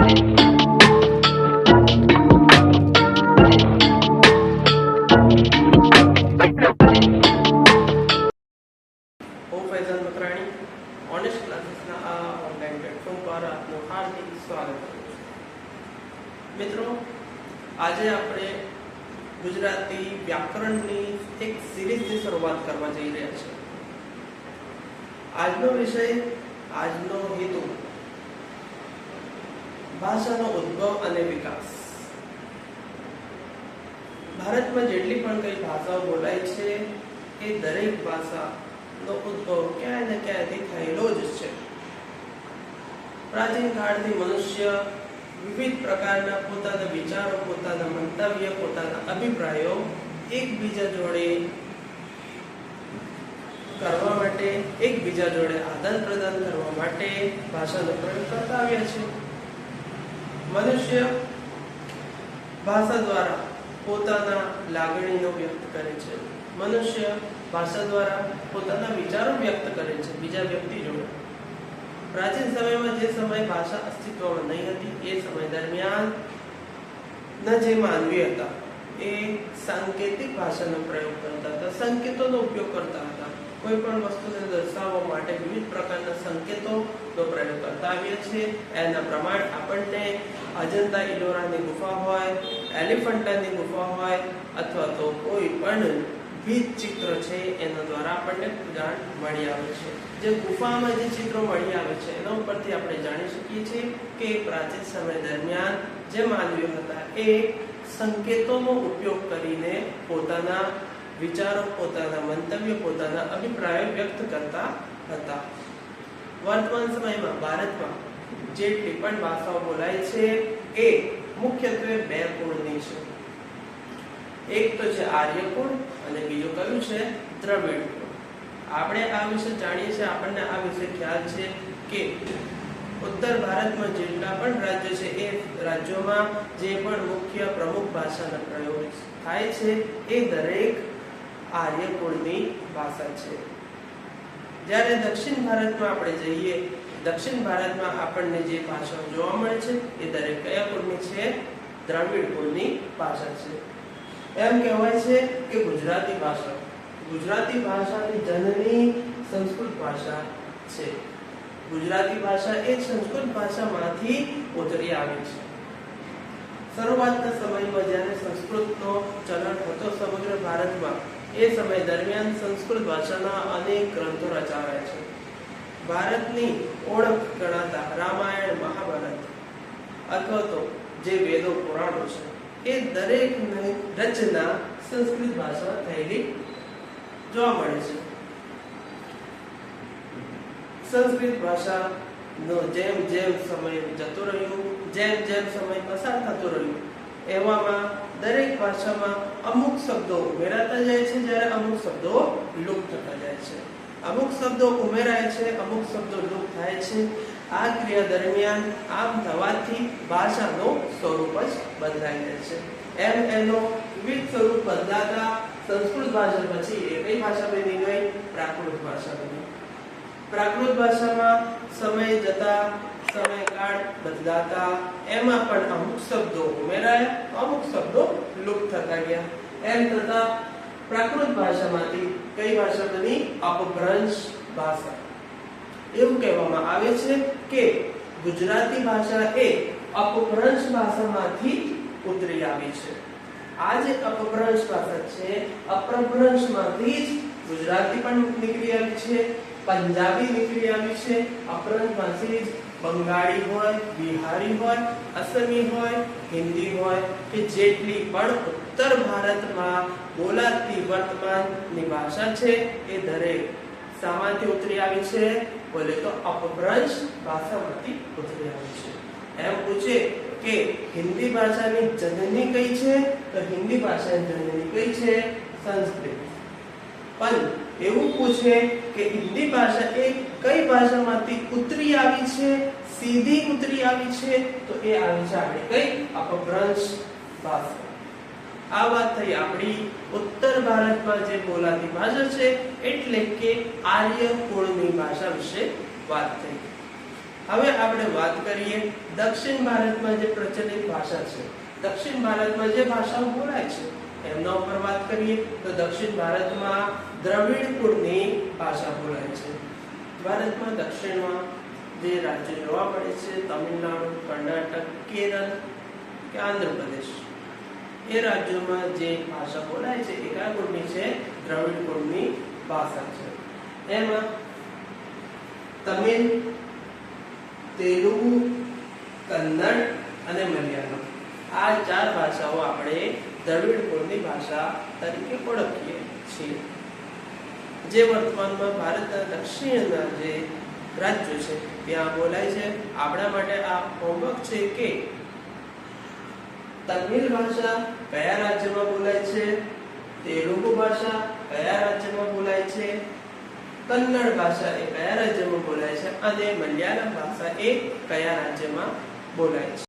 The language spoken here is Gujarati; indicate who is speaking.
Speaker 1: ઓનેસ્ટ ક્લાસીસના આ ઓનલાઈન પ્લેટફોર્મ પર આપનું હાર્દિક સ્વાગત કરું છું. મિત્રો, આજે આપણે ગુજરાતી વ્યાકરણની એક સિરીઝની શરૂઆત કરવા જઈ રહ્યા છીએ. આજનો વિષય, આજનો હેતુ ભાષાનો ઉદ્ભવ અને વિકાસ. ભારતમાં જેટલી પણ કઈ ભાષાઓ બોલાય છે એ દરેક ભાષાનો ઉદ્ભવ ક્યાંય ને ક્યાંયથી થયેલો જ છે. પ્રાચીન કાળથી મનુષ્ય વિવિધ પ્રકારના પોતાના વિચારો, પોતાના મંતવ્ય, પોતાના અભિપ્રાયો એકબીજા જોડે કરવા માટે, એકબીજા જોડે આદાન પ્રદાન કરવા માટે ભાષાનો પ્રયોગ કરતા આવ્યા છે. મનુષ્ય ભાષા દ્વારા પોતાના લાગણીનો વ્યક્ત કરે છે. મનુષ્ય ભાષા દ્વારા પોતાના વિચારો વ્યક્ત કરે છે બીજા વ્યક્તિ જોડે. પ્રાચીન સમયમાં, જે સમય ભાષા અસ્તિત્વમાં નહીં હતી, એ સમય દરમિયાન જે માનવી હતા એ સાંકેતિક ભાષાનો પ્રયોગ કરતા હતા, સંકેતોનો ઉપયોગ કરતા હતા. કોઈ પણ વસ્તુને દર્શાવવા માટે વિવિધ પ્રકારના સંકેતોનો પ્રયોગ કરતા આવ્યા છે. એના પ્રમાણ આપણને અજંતા ઇલોરાની ગુફા હોય, એલિફન્ટાની ગુફા હોય, અથવા તો કોઈ પણ ભીત ચિત્ર છે એના દ્વારા આપણને જાણ મળી આવે છે. જે ગુફામાં જે ચિત્રો મળી આવે છે એના ઉપરથી આપણે જાણી શકીએ છીએ કે પ્રાચીન સમય દરમિયાન જે માનવીઓ હતા એ સંકેતોનો ઉપયોગ કરીને પોતાના વિચારો, પોતાના મંતવ્ય, પોતાના અભિપ્રાયો વ્યક્ત કરતા હતા. વર્તમાન સમયમાં ભારતમાં જેટલી પણ ભાષાઓ બોલાય છે એ મુખ્યત્વે બે કુળની છે. એક તો છે આર્ય કુળ અને બીજું કયું છે દ્રવિડ કુળ. આપણે આ વિશે જાણીએ છીએ, આપણને આ વિશે ખ્યાલ છે કે ઉત્તર ભારતમાં જેટલા પણ રાજ્ય છે એ રાજ્યોમાં જે પણ મુખ્ય પ્રમુખ ભાષાના પ્રયોગ થાય છે એ દરેક આર્ય કુળની ભાષા છે. જ્યારે દક્ષિણ ભારતમાં આપણે જઈએ, દક્ષિણ ભારતમાં આપણને જે ભાષાઓ જોવા મળે છે એ દરેક કયા કુળની છે? દ્રવિડ કુળની ભાષા છે. એમ કહેવાય છે કે ગુજરાતી ભાષાની જનની સંસ્કૃત ભાષા છે. ગુજરાતી ભાષા એ સંસ્કૃત ભાષામાંથી ઉતરી આવી છે. શરૂઆતના સમયમાં જ્યારે સંસ્કૃતનો ચલણ હતો સમગ્ર ભારતમાં, એ સમય દરમિયાન સંસ્કૃત ભાષાના અનેક ગ્રંથો રચાયા છે. ભારતની ઓળખ ગણાતા રામાયણ, મહાભારત અથવા તો જે વેદો, પુરાણો છે એ દરેક રચના સંસ્કૃત ભાષામાં થયેલી જોવા મળે છે. સંસ્કૃત ભાષાનો જેમ જેમ સમય જતો રહ્યો, જેમ જેમ સમય પસાર થતો રહ્યો, એવામાં દરેક ભાષામાં અમુક શબ્દો ઉમેરાતા જાય છે, જ્યારે અમુક શબ્દો લુપ્ત થતા જાય છે. અમુક શબ્દો ઉમેરાય છે, અમુક શબ્દો લુપ્ત થાય છે. આ ક્રિયા દરમિયાન આમ થવાથી ભાષાનો સ્વરૂપ જ બદલાઈ જાય છે. એમ એનો વિવિધ સ્વરૂપ બદલાતા સંસ્કૃત ભાષા પછી એ કઈ ભાષા બની ગઈ? પ્રાકૃત ભાષા બની. પ્રાકૃત ભાષામાં સમય જતા, સમયકાળ બદલાતા એમાં પણ અમુક શબ્દો ઉમેરાયા, અમુક શબ્દો લુપ્ત થતા ગયા. એમ થતા પ્રાકૃત ભાષામાંથી કઈ ભાષા બની? અપભ્રંશ ભાષા. એવું કહેવામાં આવે છે કે ગુજરાતી ભાષા એ અપભ્રંશ ભાષામાંથી ઉતરી આવી છે. આ જે અપભ્રંશ ભાષા છે, અપભ્રંશમાંથી જ ગુજરાતી પણ નીકળી આવી છે, પંજાબી નીકળી આવી છે. અપભ્રંશમાંથી જ બંગાળી હોય, બિહારી હોય, અસમી હોય, હિન્દી હોય કે જેટલી પણ ઉત્તર ભારતમાં બોલાતી વર્તમાનની ભાષા છે એ દરેક શામાંથી ઉતરી આવી છે? બોલે તો અપભ્રંશ ભાષામાંથી ઉતરી આવી છે. એમ પૂછે કે હિન્દી ભાષાની જનની કઈ છે? તો હિન્દી ભાષાની જનની કઈ છે? સંસ્કૃત. પણ એવું પૂછે કે હિન્દી ભાષા એ કઈ ભાષામાંથી ઉતરી આવી છે, સીધી ઉતરી આવી છે? તો એ આવી છે આપણે કઈ? અપભ્રંશ ભાષા. આ વાત થઈ આપણી ઉત્તર ભારતમાં જે બોલાતી ભાષા છે, એટલે કે આર્ય કુળની ભાષા વિશે વાત થઈ. હવે આપણે વાત કરીએ દક્ષિણ ભારતમાં જે પ્રચલિત ભાષા છે, દક્ષિણ ભારતમાં જે ભાષાઓ બોલાય છે એમના ઉપર વાત કરીએ તો દક્ષિણ ભારતમાં દ્રવિડ કુળની ભાષા બોલાય છે. ભારતમાં દક્ષિણમાં જે રાજ્યો જોવા મળે છે તમિલનાડુ, કર્ણાટક, કેરળ કે આંધ્રપ્રદેશ, એ રાજ્યોમાં જે ભાષા બોલાય છે એ કયા કુળની છે? દ્રવિડ કુળની ભાષા છે. એમાં તમિલ, તેલુગુ, કન્નડ અને મલયાલમ આ 4 ભાષાઓ આપણે દ્રવિડ કુળની ભાષા તરીકે ઓળખીએ છીએ, જે વર્તમાનમાં ભારતના દક્ષિણના જે રાજ્યો છે ત્યાં બોલાય છે. આપણા માટે આ હોમવર્ક છે કે તમિલ ભાષા કયા રાજ્યમાં બોલાય છે, તેલુગુ ભાષા કયા રાજ્યમાં બોલાય છે, કન્નડ ભાષા એ કયા રાજ્યમાં બોલાય છે અને મલયાલમ ભાષા એ કયા રાજ્યમાં બોલાય છે.